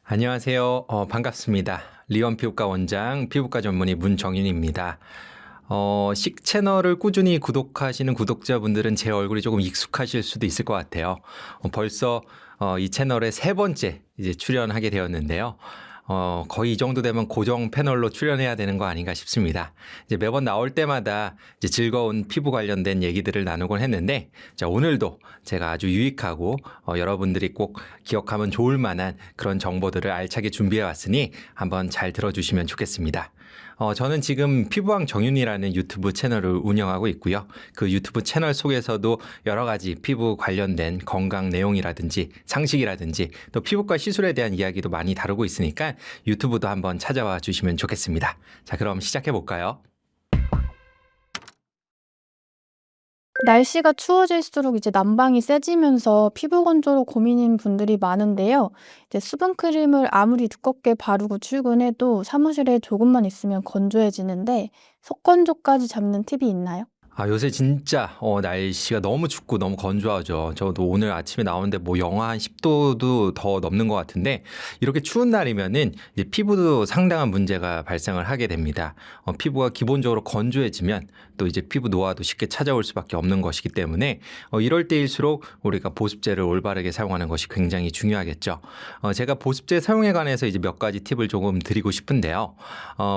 안녕하세요. 반갑습니다. 리온 피부과 원장, 피부과 전문의 문정윤입니다. 식 채널을 꾸준히 구독하시는 구독자분들은 제 얼굴이 조금 익숙하실 수도 있을 것 같아요. 벌써 이 채널에 세 번째 이제 출연하게 되었는데요. 거의 이 정도 되면 고정 패널로 출연해야 되는 거 아닌가 싶습니다. 이제 매번 나올 때마다 이제 즐거운 피부 관련된 얘기들을 나누곤 했는데, 자, 오늘도 제가 아주 유익하고, 여러분들이 꼭 기억하면 좋을 만한 그런 정보들을 알차게 준비해 왔으니 한번 잘 들어주시면 좋겠습니다. 저는 지금 피부왕 정윤이라는 유튜브 채널을 운영하고 있고요. 그 유튜브 채널 속에서도 여러 가지 피부 관련된 건강 내용이라든지 상식이라든지 또 피부과 시술에 대한 이야기도 많이 다루고 있으니까 유튜브도 한번 찾아와 주시면 좋겠습니다. 자, 그럼 시작해 볼까요? 날씨가 추워질수록 이제 난방이 세지면서 피부 건조로 고민인 분들이 많은데요. 이제 수분 크림을 아무리 두껍게 바르고 출근해도 사무실에 조금만 있으면 건조해지는데 속건조까지 잡는 팁이 있나요? 요새 진짜 날씨가 너무 춥고 너무 건조하죠. 저도 오늘 아침에 나오는데 뭐 영하 한 10도도 더 넘는 것 같은데, 이렇게 추운 날이면은 이제 피부도 상당한 문제가 발생을 하게 됩니다. 피부가 기본적으로 건조해지면 또 이제 피부 노화도 쉽게 찾아올 수밖에 없는 것이기 때문에 이럴 때일수록 우리가 보습제를 올바르게 사용하는 것이 굉장히 중요하겠죠. 제가 보습제 사용에 관해서 이제 몇 가지 팁을 조금 드리고 싶은데요.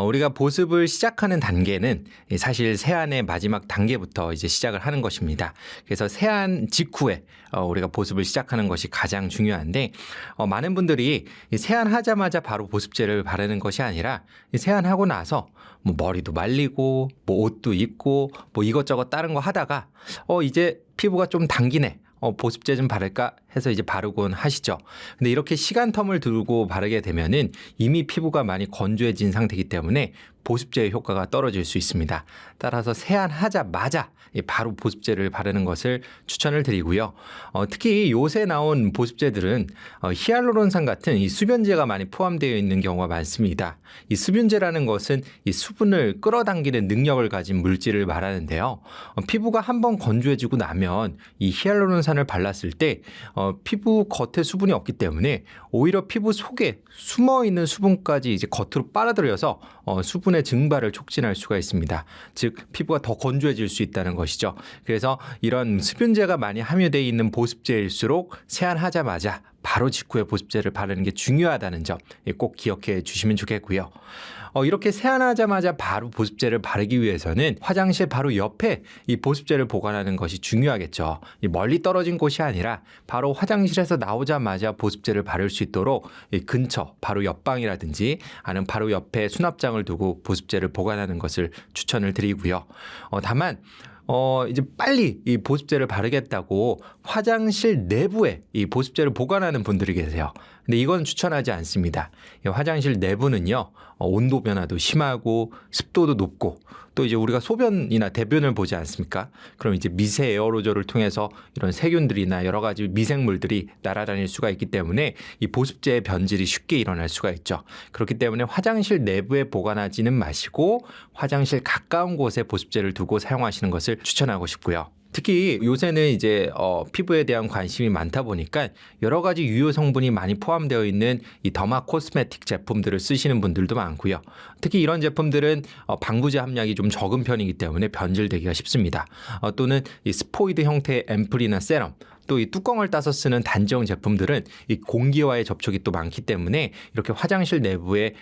우리가 보습을 시작하는 단계는 사실 세안의 마지막 단계부터 이제 시작을 하는 것입니다. 그래서 세안 직후에 우리가 보습을 시작하는 것이 가장 중요한데, 많은 분들이 세안하자마자 바로 보습제를 바르는 것이 아니라 세안하고 나서 뭐 머리도 말리고 뭐 옷도 입고 뭐 이것저것 다른 거 하다가 이제 피부가 좀 당기네. 보습제 좀 바를까 해서 이제 바르곤 하시죠. 근데 이렇게 시간 텀을 두고 바르게 되면은 이미 피부가 많이 건조해진 상태이기 때문에 보습제의 효과가 떨어질 수 있습니다. 따라서 세안하자마자 바로 보습제를 바르는 것을 추천을 드리고요. 특히 요새 나온 보습제들은 히알루론산 같은 이 수변제가 많이 포함되어 있는 경우가 많습니다. 이 수변제라는 것은 이 수분을 끌어당기는 능력을 가진 물질을 말하는데요. 피부가 한번 건조해지고 나면 이 히알루론산을 발랐을 때 피부 겉에 수분이 없기 때문에 오히려 피부 속에 숨어 있는 수분까지 이제 겉으로 빨아들여서 수분의 증발을 촉진할 수가 있습니다. 즉 피부가 더 건조해질 수 있다는 것이죠. 그래서 이런 수분제가 많이 함유되어 있는 보습제일수록 세안하자마자 바로 직후에 보습제를 바르는 게 중요하다는 점 꼭 기억해 주시면 좋겠고요. 이렇게 세안하자마자 바로 보습제를 바르기 위해서는 화장실 바로 옆에 이 보습제를 보관하는 것이 중요하겠죠. 멀리 떨어진 곳이 아니라 바로 화장실에서 나오자마자 보습제를 바를 수 있도록 이 근처 바로 옆방이라든지 아니면 바로 옆에 수납장을 두고 보습제를 보관하는 것을 추천을 드리고요. 다만 이제 빨리 이 보습제를 바르겠다고 화장실 내부에 이 보습제를 보관하는 분들이 계세요. 근데 이건 추천하지 않습니다. 이 화장실 내부는요, 온도 변화도 심하고 습도도 높고 또 이제 우리가 소변이나 대변을 보지 않습니까? 그럼 이제 미세 에어로졸을 통해서 이런 세균들이나 여러 가지 미생물들이 날아다닐 수가 있기 때문에 이 보습제의 변질이 쉽게 일어날 수가 있죠. 그렇기 때문에 화장실 내부에 보관하지는 마시고 화장실 가까운 곳에 보습제를 두고 사용하시는 것을 추천하고 싶고요. 특히 요새는 이제 피부에 대한 관심이 많다 보니까 여러 가지 유효 성분이 많이 포함되어 있는 이 더마 코스메틱 제품들을 쓰시는 분들도 많고요. 특히 이런 제품들은 방부제 함량이 좀 적은 편이기 때문에 변질되기가 쉽습니다. 또는 이 스포이드 형태의 앰플이나 세럼, 또 이 뚜껑을 따서 쓰는 단정 제품들은 이 공기와의 접촉이 또 많기 때문에 이렇게 화장실 내부에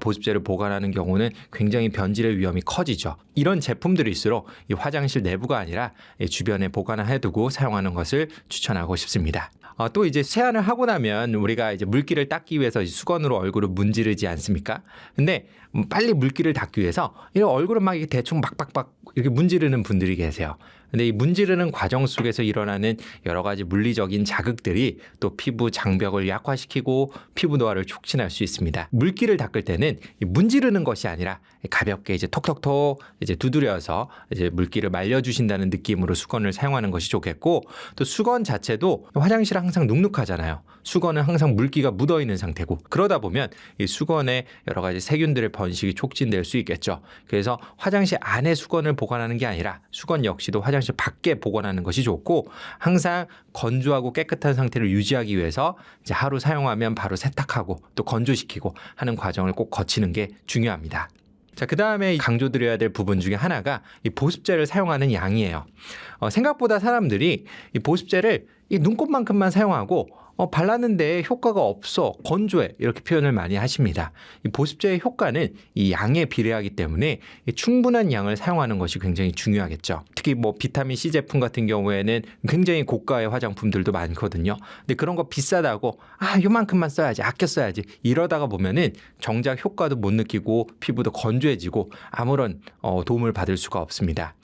보습제를 보관하는 경우는 굉장히 변질의 위험이 커지죠. 이런 제품들일수록 이 화장실 내부가 아니라 이 주변에 보관해두고 사용하는 것을 추천하고 싶습니다. 또 이제 세안을 하고 나면 우리가 이제 물기를 닦기 위해서 수건으로 얼굴을 문지르지 않습니까? 근데 빨리 물기를 닦기 위해서 이 얼굴을 막 이렇게 대충 막박박 이렇게 문지르는 분들이 계세요. 근데 이 문지르는 과정 속에서 일어나는 여러 가지 물리적인 자극들이 또 피부 장벽을 약화시키고 피부 노화를 촉진할 수 있습니다. 물기를 닦을 때는 이 문지르는 것이 아니라 가볍게 이제 톡톡톡 이제 두드려서 이제 물기를 말려주신다는 느낌으로 수건을 사용하는 것이 좋겠고, 또 수건 자체도 화장실은 항상 눅눅하잖아요. 수건은 항상 물기가 묻어 있는 상태고, 그러다 보면 이 수건에 여러 가지 세균들의 번식이 촉진될 수 있겠죠. 그래서 화장실 안에 수건을 보관하는 게 아니라 수건 역시도 화장실 화장실 밖에 보관하는 것이 좋고 항상 건조하고 깨끗한 상태를 유지하기 위해서 이제 하루 사용하면 바로 세탁하고 또 건조시키고 하는 과정을 꼭 거치는 게 중요합니다. 자, 그 다음에 강조드려야 될 부분 중에 하나가 이 보습제를 사용하는 양이에요. 생각보다 사람들이 이 보습제를 이 눈곱만큼만 사용하고 발랐는데 효과가 없어, 건조해 이렇게 표현을 많이 하십니다. 이 보습제의 효과는 이 양에 비례하기 때문에 이 충분한 양을 사용하는 것이 굉장히 중요하겠죠. 특히 뭐 비타민 C 제품 같은 경우에는 굉장히 고가의 화장품들도 많거든요. 근데 그런 거 비싸다고 요만큼만 써야지, 아껴 써야지 이러다가 보면은 정작 효과도 못 느끼고 피부도 건조해지고 아무런 도움을 받을 수가 없습니다.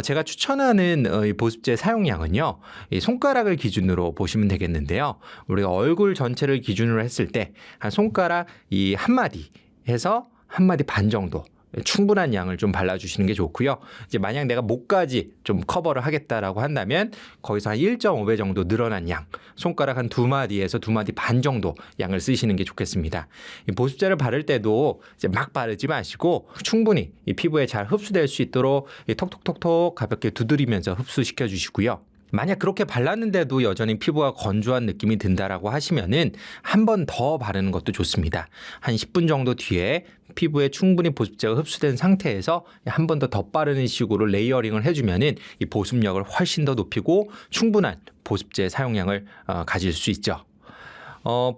제가 추천하는 이 보습제 사용량은요, 이 손가락을 기준으로 보시면 되겠는데요. 우리가 얼굴 전체를 기준으로 했을 때 한 손가락 이 한 마디 해서 한 마디 반 정도 충분한 양을 좀 발라주시는 게 좋고요. 이제 만약 내가 목까지 좀 커버를 하겠다라고 한다면 거기서 한 1.5배 정도 늘어난 양, 손가락 한 두 마디에서 두 마디 반 정도 양을 쓰시는 게 좋겠습니다. 이 보습제를 바를 때도 이제 막 바르지 마시고 충분히 이 피부에 잘 흡수될 수 있도록 톡톡톡톡 가볍게 두드리면서 흡수시켜 주시고요. 만약 그렇게 발랐는데도 여전히 피부가 건조한 느낌이 든다라고 하시면은 한 번 더 바르는 것도 좋습니다. 한 10분 정도 뒤에 피부에 충분히 보습제가 흡수된 상태에서 한 번 더 덧바르는 식으로 레이어링을 해주면은 이 보습력을 훨씬 더 높이고 충분한 보습제 사용량을 가질 수 있죠.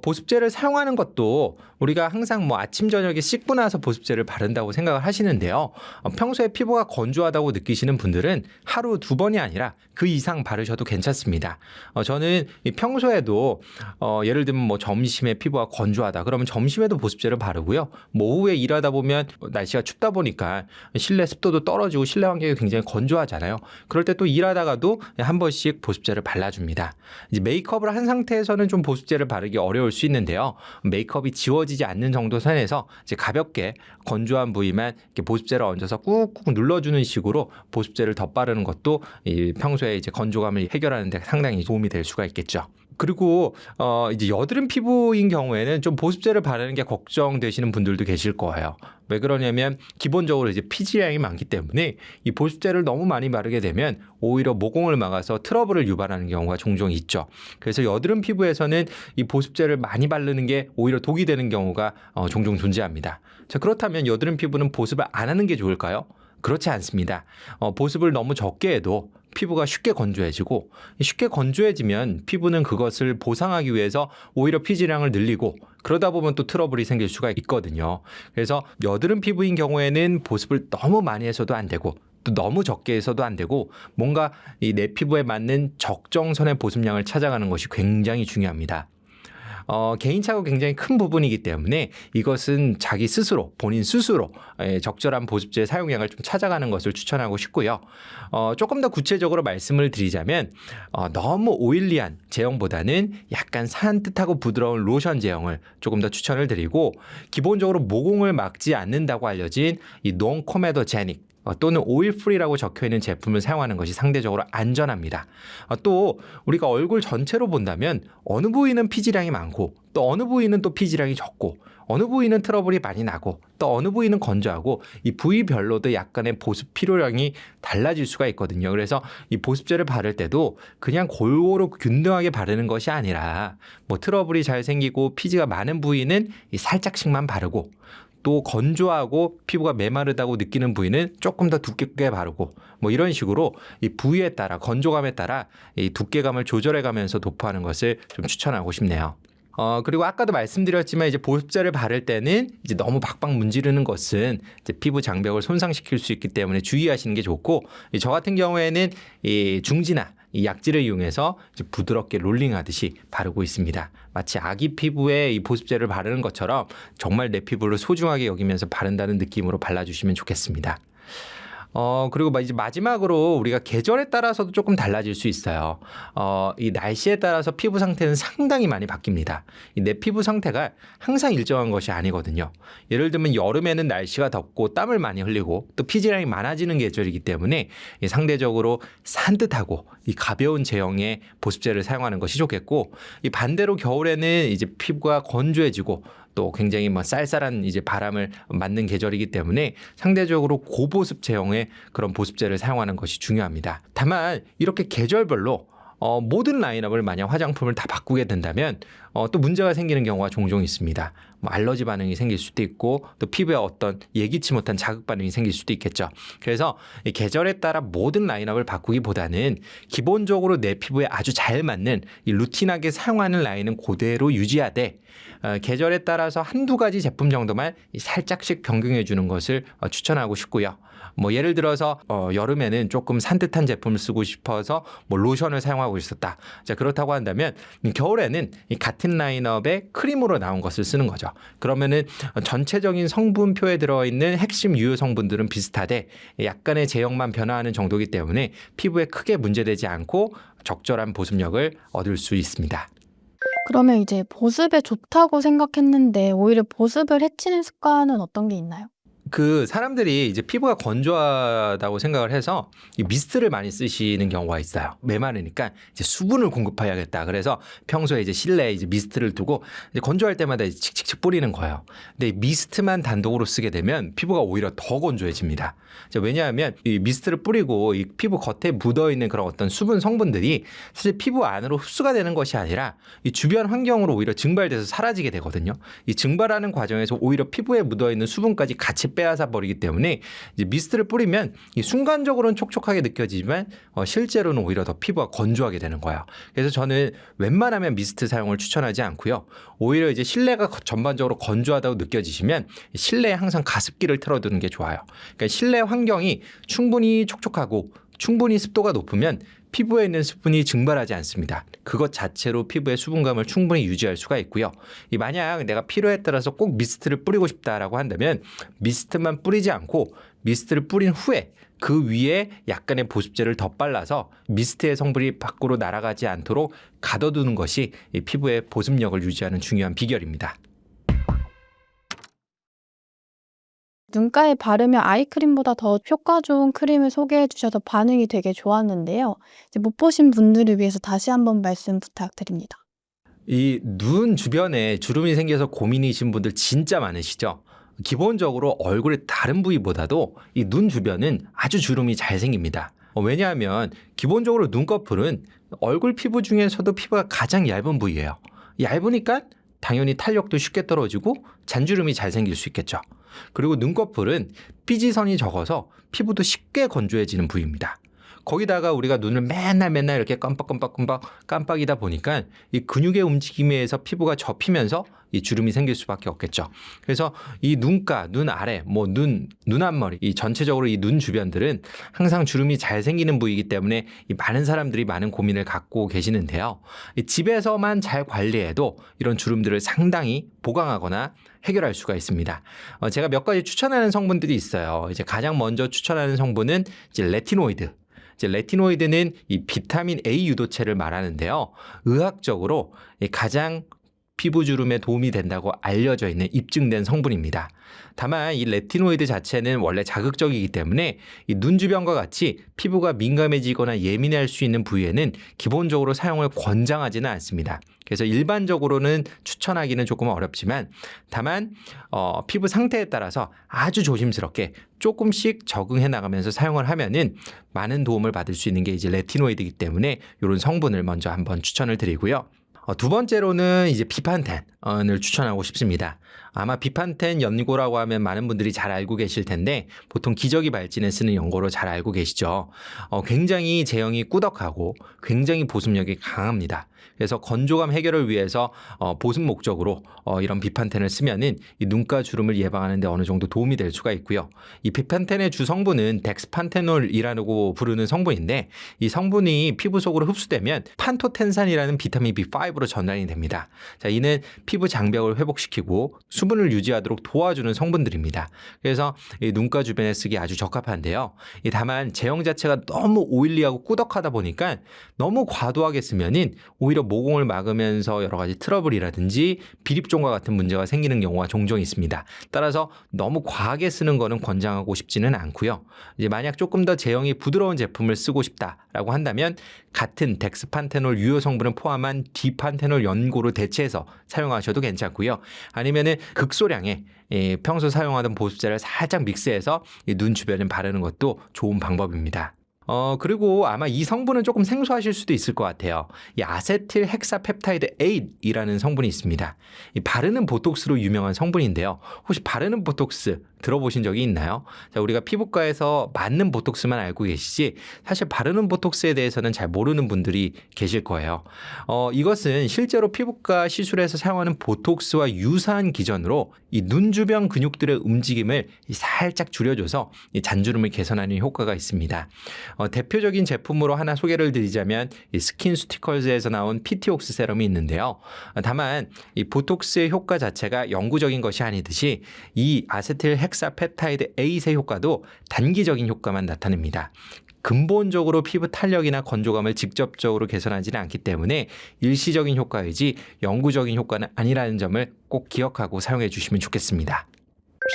보습제를 사용하는 것도 우리가 항상 뭐 아침 저녁에 씻고 나서 보습제를 바른다고 생각을 하시는데요. 평소에 피부가 건조하다고 느끼시는 분들은 하루 두 번이 아니라 그 이상 바르셔도 괜찮습니다. 저는 평소에도 예를 들면 뭐 점심에 피부가 건조하다 그러면 점심에도 보습제를 바르고요. 뭐 오후에 일하다 보면 날씨가 춥다 보니까 실내 습도도 떨어지고 실내 환경이 굉장히 건조하잖아요. 그럴 때 또 일하다가도 한 번씩 보습제를 발라줍니다. 이제 메이크업을 한 상태에서는 좀 보습제를 바르기 어려울 수 있는데요. 메이크업이 지워지지 않는 정도 선에서 이제 가볍게 건조한 부위만 이렇게 보습제를 얹어서 꾹꾹 눌러주는 식으로 보습제를 덧바르는 것도 이 평소에 이제 건조감을 해결하는 데 상당히 도움이 될 수가 있겠죠. 그리고 이제 여드름 피부인 경우에는 좀 보습제를 바르는 게 걱정되시는 분들도 계실 거예요. 왜 그러냐면 기본적으로 이제 피지량이 많기 때문에 이 보습제를 너무 많이 바르게 되면 오히려 모공을 막아서 트러블을 유발하는 경우가 종종 있죠. 그래서 여드름 피부에서는 이 보습제를 많이 바르는 게 오히려 독이 되는 경우가 종종 존재합니다. 자, 그렇다면 여드름 피부는 보습을 안 하는 게 좋을까요? 그렇지 않습니다. 보습을 너무 적게 해도 피부가 쉽게 건조해지고 쉽게 건조해지면 피부는 그것을 보상하기 위해서 오히려 피지량을 늘리고 그러다 보면 또 트러블이 생길 수가 있거든요. 그래서 여드름 피부인 경우에는 보습을 너무 많이 해서도 안 되고 또 너무 적게 해서도 안 되고 뭔가 이 내 피부에 맞는 적정선의 보습량을 찾아가는 것이 굉장히 중요합니다. 개인차가 굉장히 큰 부분이기 때문에 이것은 자기 스스로 본인 스스로 적절한 보습제 사용량을 좀 찾아가는 것을 추천하고 싶고요. 조금 더 구체적으로 말씀을 드리자면 너무 오일리한 제형보다는 약간 산뜻하고 부드러운 로션 제형을 조금 더 추천을 드리고 기본적으로 모공을 막지 않는다고 알려진 이 논코메도제닉 또는 오일 프리라고 적혀있는 제품을 사용하는 것이 상대적으로 안전합니다. 또 우리가 얼굴 전체로 본다면 어느 부위는 피지량이 많고 또 어느 부위는 또 피지량이 적고 어느 부위는 트러블이 많이 나고 또 어느 부위는 건조하고 이 부위별로도 약간의 보습 필요량이 달라질 수가 있거든요. 그래서 이 보습제를 바를 때도 그냥 골고루 균등하게 바르는 것이 아니라 뭐 트러블이 잘 생기고 피지가 많은 부위는 살짝씩만 바르고 또 건조하고 피부가 메마르다고 느끼는 부위는 조금 더 두껍게 바르고 뭐 이런 식으로 이 부위에 따라 건조감에 따라 이 두께감을 조절해 가면서 도포하는 것을 좀 추천하고 싶네요. 그리고 아까도 말씀드렸지만 이제 보습제를 바를 때는 이제 너무 박박 문지르는 것은 이제 피부 장벽을 손상시킬 수 있기 때문에 주의하시는 게 좋고 저 같은 경우에는 이 중지나 이 약지를 이용해서 이제 부드럽게 롤링하듯이 바르고 있습니다. 마치 아기 피부에 이 보습제를 바르는 것처럼 정말 내 피부를 소중하게 여기면서 바른다는 느낌으로 발라주시면 좋겠습니다. 그리고 이제 마지막으로 우리가 계절에 따라서도 조금 달라질 수 있어요. 이 날씨에 따라서 피부 상태는 상당히 많이 바뀝니다. 내 피부 상태가 항상 일정한 것이 아니거든요. 예를 들면 여름에는 날씨가 덥고 땀을 많이 흘리고 또 피지량이 많아지는 계절이기 때문에 상대적으로 산뜻하고 이 가벼운 제형의 보습제를 사용하는 것이 좋겠고 이 반대로 겨울에는 이제 피부가 건조해지고 또 굉장히 쌀쌀한 이제 바람을 맞는 계절이기 때문에 상대적으로 고보습 제형의 때문에 그런 보습제를 사용하는 것이 중요합니다. 다만 이렇게 계절별로 모든 라인업을 만약 화장품을 다 바꾸게 된다면 또 문제가 생기는 경우가 종종 있습니다. 뭐 알러지 반응이 생길 수도 있고 또 피부에 어떤 예기치 못한 자극 반응이 생길 수도 있겠죠. 그래서 이 계절에 따라 모든 라인업을 바꾸기보다는 기본적으로 내 피부에 아주 잘 맞는 이 루틴하게 사용하는 라인은 그대로 유지하되 계절에 따라서 한두 가지 제품 정도만 살짝씩 변경해 주는 것을 추천하고 싶고요. 뭐 예를 들어서 여름에는 조금 산뜻한 제품을 쓰고 싶어서 뭐 로션을 사용하고 있었다. 자, 그렇다고 한다면 겨울에는 이 같은 라인업의 크림으로 나온 것을 쓰는 거죠. 그러면은 전체적인 성분표에 들어있는 핵심 유효 성분들은 비슷하되 약간의 제형만 변화하는 정도이기 때문에 피부에 크게 문제되지 않고 적절한 보습력을 얻을 수 있습니다. 그러면 이제 보습에 좋다고 생각했는데 오히려 보습을 해치는 습관은 어떤 게 있나요? 그 사람들이 이제 피부가 건조하다고 생각을 해서 이 미스트를 많이 쓰시는 경우가 있어요. 메마르니까 이제 수분을 공급해야겠다. 그래서 평소에 이제 실내에 이제 미스트를 두고 이제 건조할 때마다 이제 칙칙칙 뿌리는 거예요. 근데 이 미스트만 단독으로 쓰게 되면 피부가 오히려 더 건조해집니다. 왜냐하면 이 미스트를 뿌리고 이 피부 겉에 묻어 있는 그런 어떤 수분 성분들이 사실 피부 안으로 흡수가 되는 것이 아니라 이 주변 환경으로 오히려 증발돼서 사라지게 되거든요. 이 증발하는 과정에서 오히려 피부에 묻어 있는 수분까지 같이 빼앗아 버리기 때문에 이제 미스트를 뿌리면 이 순간적으로는 촉촉하게 느껴지지만 실제로는 오히려 더 피부가 건조하게 되는 거예요. 그래서 저는 웬만하면 미스트 사용을 추천하지 않고요. 오히려 이제 실내가 전반적으로 건조하다고 느껴지시면 실내에 항상 가습기를 틀어두는 게 좋아요. 그러니까 실내 환경이 충분히 촉촉하고 충분히 습도가 높으면 피부에 있는 수분이 증발하지 않습니다. 그것 자체로 피부의 수분감을 충분히 유지할 수가 있고요. 만약 내가 필요에 따라서 꼭 미스트를 뿌리고 싶다라고 한다면 미스트만 뿌리지 않고 미스트를 뿌린 후에 그 위에 약간의 보습제를 더 발라서 미스트의 성분이 밖으로 날아가지 않도록 가둬두는 것이 이 피부의 보습력을 유지하는 중요한 비결입니다. 눈가에 바르면 아이크림보다 더 효과 좋은 크림을 소개해 주셔서 반응이 되게 좋았는데요. 이제 못 보신 분들을 위해서 다시 한번 말씀 부탁드립니다. 이 눈 주변에 주름이 생겨서 고민이신 분들 진짜 많으시죠? 기본적으로 얼굴의 다른 부위보다도 이 눈 주변은 아주 주름이 잘 생깁니다. 왜냐하면 기본적으로 눈꺼풀은 얼굴 피부 중에서도 피부가 가장 얇은 부위예요. 얇으니까 당연히 탄력도 쉽게 떨어지고 잔주름이 잘 생길 수 있겠죠. 그리고 눈꺼풀은 피지선이 적어서 피부도 쉽게 건조해지는 부위입니다. 거기다가 우리가 눈을 맨날 이렇게 깜빡이다 보니까 이 근육의 움직임에 의해서 피부가 접히면서 이 주름이 생길 수밖에 없겠죠. 그래서 이 눈가, 눈 아래, 눈 앞머리, 이 전체적으로 이 눈 주변들은 항상 주름이 잘 생기는 부위이기 때문에 이 많은 사람들이 많은 고민을 갖고 계시는데요. 이 집에서만 잘 관리해도 이런 주름들을 상당히 보강하거나 해결할 수가 있습니다. 제가 몇 가지 추천하는 성분들이 있어요. 이제 가장 먼저 추천하는 성분은 이제 레티노이드. 레티노이드는 이 비타민 A 유도체를 말하는데요. 의학적으로 가장 피부 주름에 도움이 된다고 알려져 있는 입증된 성분입니다. 다만 이 레티노이드 자체는 원래 자극적이기 때문에 이 눈 주변과 같이 피부가 민감해지거나 예민할 수 있는 부위에는 기본적으로 사용을 권장하지는 않습니다. 그래서 일반적으로는 추천하기는 조금 어렵지만 다만 피부 상태에 따라서 아주 조심스럽게 조금씩 적응해 나가면서 사용을 하면은 많은 도움을 받을 수 있는 게 이제 레티노이드이기 때문에 이런 성분을 먼저 한번 추천을 드리고요. 두 번째로는 이제 비판텐을 추천하고 싶습니다. 아마 비판텐 연고라고 하면 많은 분들이 잘 알고 계실 텐데 보통 기저귀 발진에 쓰는 연고로 잘 알고 계시죠. 굉장히 제형이 꾸덕하고 굉장히 보습력이 강합니다. 그래서 건조감 해결을 위해서 보습 목적으로 이런 비판텐을 쓰면은 이 눈가 주름을 예방하는 데 어느 정도 도움이 될 수가 있고요. 이 비판텐의 주 성분은 덱스판테놀이라고 부르는 성분인데 이 성분이 피부 속으로 흡수되면 판토텐산이라는 비타민 B5로 전환이 됩니다. 자, 이는 피부 장벽을 회복시키고 수분을 유지하도록 도와주는 성분들입니다. 그래서 이 눈가 주변에 쓰기 아주 적합한데요. 다만 제형 자체가 너무 오일리하고 꾸덕하다 보니까 너무 과도하게 쓰면은 오히려 오히려 모공을 막으면서 여러 가지 트러블이라든지 비립종과 같은 문제가 생기는 경우가 종종 있습니다. 따라서 너무 과하게 쓰는 거는 권장하고 싶지는 않고요. 이제 만약 조금 더 제형이 부드러운 제품을 쓰고 싶다라고 한다면 같은 덱스판테놀 유효 성분을 포함한 디판테놀 연고로 대체해서 사용하셔도 괜찮고요. 아니면은 극소량의 평소 사용하던 보습제를 살짝 믹스해서 눈 주변에 바르는 것도 좋은 방법입니다. 그리고 아마 이 성분은 조금 생소하실 수도 있을 것 같아요. 이 아세틸 헥사펩타이드 8이라는 성분이 있습니다. 이 바르는 보톡스로 유명한 성분인데요. 혹시 바르는 보톡스 들어보신 적이 있나요? 자, 우리가 피부과에서 맞는 보톡스만 알고 계시지 사실 바르는 보톡스에 대해서는 잘 모르는 분들이 계실 거예요. 이것은 실제로 피부과 시술에서 사용하는 보톡스와 유사한 기전으로 이 눈 주변 근육들의 움직임을 살짝 줄여줘서 이 잔주름을 개선하는 효과가 있습니다. 대표적인 제품으로 하나 소개를 드리자면 이 스킨스티컬즈에서 나온 PT옥스 세럼이 있는데요. 다만 이 보톡스의 효과 자체가 영구적인 것이 아니듯이 이 아세틸 헥사펩타이드 8의 효과도 단기적인 효과만 나타냅니다. 근본적으로 피부 탄력이나 건조감을 직접적으로 개선하지는 않기 때문에 일시적인 효과이지 영구적인 효과는 아니라는 점을 꼭 기억하고 사용해 주시면 좋겠습니다.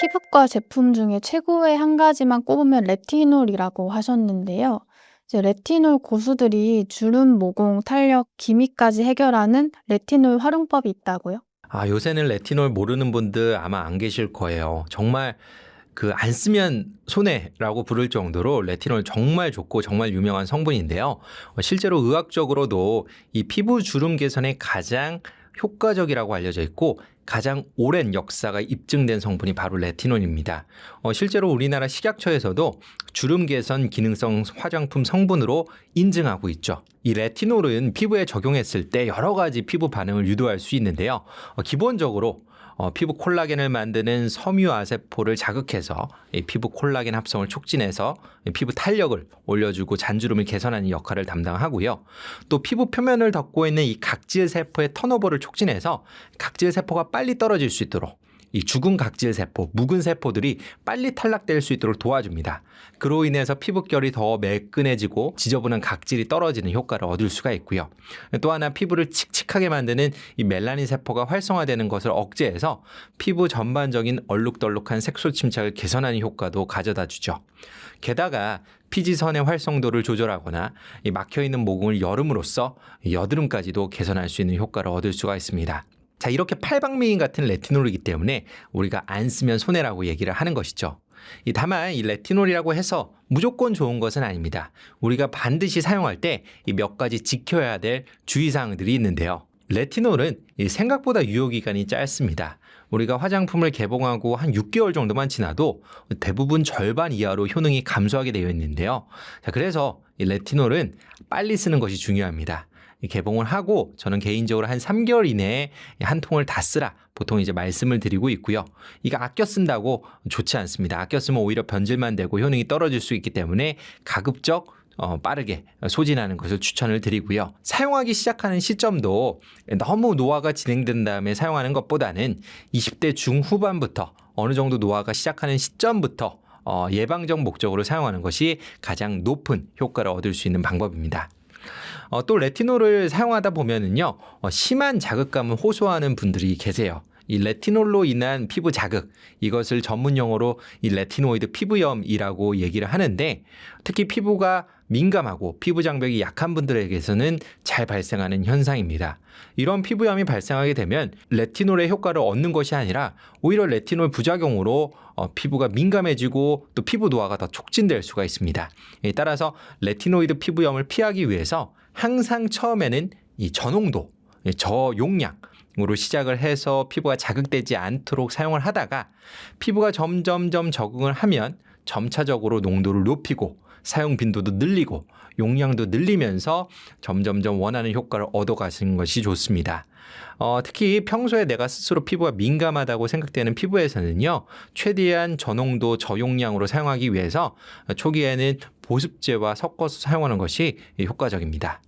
피부과 제품 중에 최고의 한 가지만 꼽으면 레티놀이라고 하셨는데요. 이제 레티놀 고수들이 주름, 모공, 탄력, 기미까지 해결하는 레티놀 활용법이 있다고요? 요새는 레티놀 모르는 분들 아마 안 계실 거예요. 정말 안 쓰면 손해라고 부를 정도로 레티놀 정말 좋고 정말 유명한 성분인데요. 실제로 의학적으로도 이 피부 주름 개선에 가장 효과적이라고 알려져 있고 가장 오랜 역사가 입증된 성분이 바로 레티놀입니다. 실제로 우리나라 식약처에서도 주름 개선 기능성 화장품 성분으로 인증하고 있죠. 이 레티놀은 피부에 적용했을 때 여러 가지 피부 반응을 유도할 수 있는데요. 기본적으로 피부 콜라겐을 만드는 섬유아세포를 자극해서 이 피부 콜라겐 합성을 촉진해서 피부 탄력을 올려주고 잔주름을 개선하는 역할을 담당하고요. 또 피부 표면을 덮고 있는 이 각질 세포의 턴오버를 촉진해서 각질 세포가 빨리 떨어질 수 있도록 이 죽은 각질 세포, 묵은 세포들이 빨리 탈락될 수 있도록 도와줍니다. 그로 인해서 피부결이 더 매끈해지고 지저분한 각질이 떨어지는 효과를 얻을 수가 있고요. 또 하나 피부를 칙칙하게 만드는 이 멜라닌 세포가 활성화되는 것을 억제해서 피부 전반적인 얼룩덜룩한 색소 침착을 개선하는 효과도 가져다 주죠. 게다가 피지선의 활성도를 조절하거나 이 막혀있는 모공을 열음으로써 여드름까지도 개선할 수 있는 효과를 얻을 수가 있습니다. 자, 이렇게 팔방미인 같은 레티놀이기 때문에 우리가 안 쓰면 손해라고 얘기를 하는 것이죠. 다만 이 레티놀이라고 해서 무조건 좋은 것은 아닙니다. 우리가 반드시 사용할 때 이 몇 가지 지켜야 될 주의사항들이 있는데요. 레티놀은 생각보다 유효기간이 짧습니다. 우리가 화장품을 개봉하고 한 6개월 정도만 지나도 대부분 절반 이하로 효능이 감소하게 되어 있는데요. 자, 그래서 이 레티놀은 빨리 쓰는 것이 중요합니다. 개봉을 하고 저는 개인적으로 한 3개월 이내에 한 통을 다 쓰라 보통 이제 말씀을 드리고 있고요. 이거 아껴 쓴다고 좋지 않습니다. 아껴 쓰면 오히려 변질만 되고 효능이 떨어질 수 있기 때문에 가급적 빠르게 소진하는 것을 추천을 드리고요. 사용하기 시작하는 시점도 너무 노화가 진행된 다음에 사용하는 것보다는 20대 중후반부터 어느 정도 노화가 시작하는 시점부터 예방적 목적으로 사용하는 것이 가장 높은 효과를 얻을 수 있는 방법입니다. 또 레티놀을 사용하다 보면은요, 심한 자극감을 호소하는 분들이 계세요. 이 레티놀로 인한 피부 자극, 이것을 전문 용어로 이 레티노이드 피부염이라고 얘기를 하는데, 특히 피부가 민감하고 피부 장벽이 약한 분들에게서는 잘 발생하는 현상입니다. 이런 피부염이 발생하게 되면 레티놀의 효과를 얻는 것이 아니라 오히려 레티놀 부작용으로 피부가 민감해지고 또 피부 노화가 더 촉진될 수가 있습니다. 따라서 레티노이드 피부염을 피하기 위해서 항상 처음에는 이 저농도, 저용량으로 시작을 해서 피부가 자극되지 않도록 사용을 하다가 피부가 점점점 적응을 하면 점차적으로 농도를 높이고 사용 빈도도 늘리고 용량도 늘리면서 점점점 원하는 효과를 얻어가시는 것이 좋습니다. 특히 평소에 내가 스스로 피부가 민감하다고 생각되는 피부에서는요, 최대한 저농도 저용량으로 사용하기 위해서 초기에는 보습제와 섞어서 사용하는 것이 효과적입니다.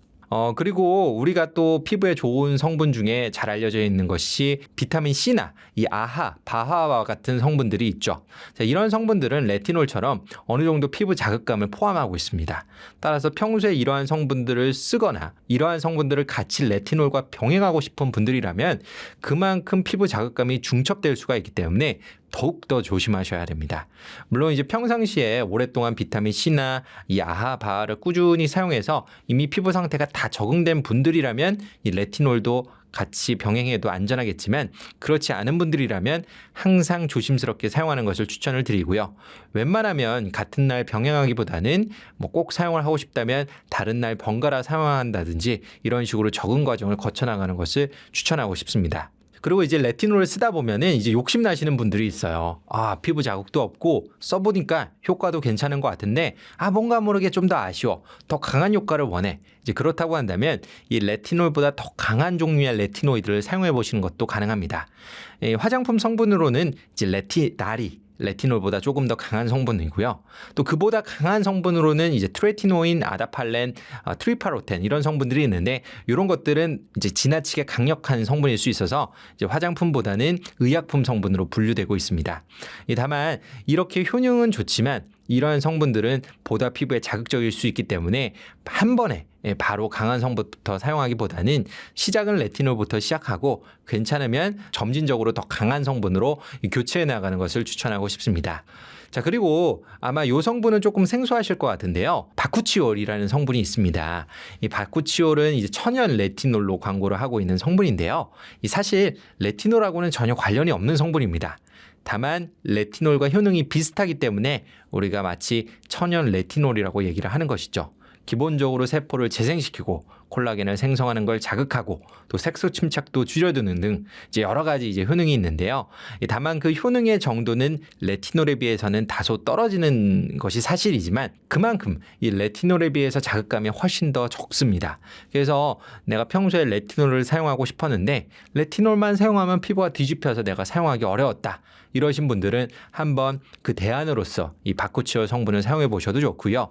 그리고 우리가 또 피부에 좋은 성분 중에 잘 알려져 있는 것이 비타민 C나 이 아하, 바하와 같은 성분들이 있죠. 자, 이런 성분들은 레티놀처럼 어느 정도 피부 자극감을 포함하고 있습니다. 따라서 평소에 이러한 성분들을 쓰거나 이러한 성분들을 같이 레티놀과 병행하고 싶은 분들이라면 그만큼 피부 자극감이 중첩될 수가 있기 때문에 더욱더 조심하셔야 됩니다. 물론 이제 평상시에 오랫동안 비타민 C나 이 아하, 바하를 꾸준히 사용해서 이미 피부 상태가 다 적응된 분들이라면 이 레티놀도 같이 병행해도 안전하겠지만 그렇지 않은 분들이라면 항상 조심스럽게 사용하는 것을 추천을 드리고요. 웬만하면 같은 날 병행하기보다는 뭐 꼭 사용을 하고 싶다면 다른 날 번갈아 사용한다든지 이런 식으로 적응 과정을 거쳐 나가는 것을 추천하고 싶습니다. 그리고 이제 레티놀을 쓰다 보면은 이제 욕심 나시는 분들이 있어요. 피부 자국도 없고 써보니까 효과도 괜찮은 것 같은데 뭔가 모르게 좀 더 아쉬워. 더 강한 효과를 원해. 이제 그렇다고 한다면 이 레티놀보다 더 강한 종류의 레티노이드를 사용해 보시는 것도 가능합니다. 화장품 성분으로는 이제 레티놀보다 조금 더 강한 성분이고요. 또 그보다 강한 성분으로는 이제 트레티노인, 아다팔렌, 트리파로텐 이런 성분들이 있는데 이런 것들은 이제 지나치게 강력한 성분일 수 있어서 이제 화장품보다는 의약품 성분으로 분류되고 있습니다. 다만 이렇게 효능은 좋지만 이러한 성분들은 보다 피부에 자극적일 수 있기 때문에 한 번에 바로 강한 성분부터 사용하기보다는 시작은 레티놀부터 시작하고 괜찮으면 점진적으로 더 강한 성분으로 교체해 나가는 것을 추천하고 싶습니다. 자, 그리고 아마 이 성분은 조금 생소하실 것 같은데요. 바쿠치올이라는 성분이 있습니다. 이 바쿠치올은 이제 천연 레티놀로 광고를 하고 있는 성분인데요. 사실 레티놀하고는 전혀 관련이 없는 성분입니다. 다만 레티놀과 효능이 비슷하기 때문에 우리가 마치 천연 레티놀이라고 얘기를 하는 것이죠. 기본적으로 세포를 재생시키고 콜라겐을 생성하는 걸 자극하고 또 색소 침착도 줄여드는 등 이제 여러 가지 이제 효능이 있는데요. 다만 그 효능의 정도는 레티놀에 비해서는 다소 떨어지는 것이 사실이지만 그만큼 이 레티놀에 비해서 자극감이 훨씬 더 적습니다. 그래서 내가 평소에 레티놀을 사용하고 싶었는데 레티놀만 사용하면 피부가 뒤집혀서 내가 사용하기 어려웠다. 이러신 분들은 한번 그 대안으로서 이 바쿠치올 성분을 사용해 보셔도 좋고요.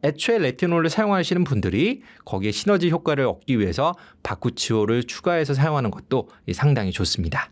애초에 레티놀을 사용하시는 분들이 거기에 시너지 효과를 얻기 위해서 바쿠치올을 추가해서 사용하는 것도 상당히 좋습니다.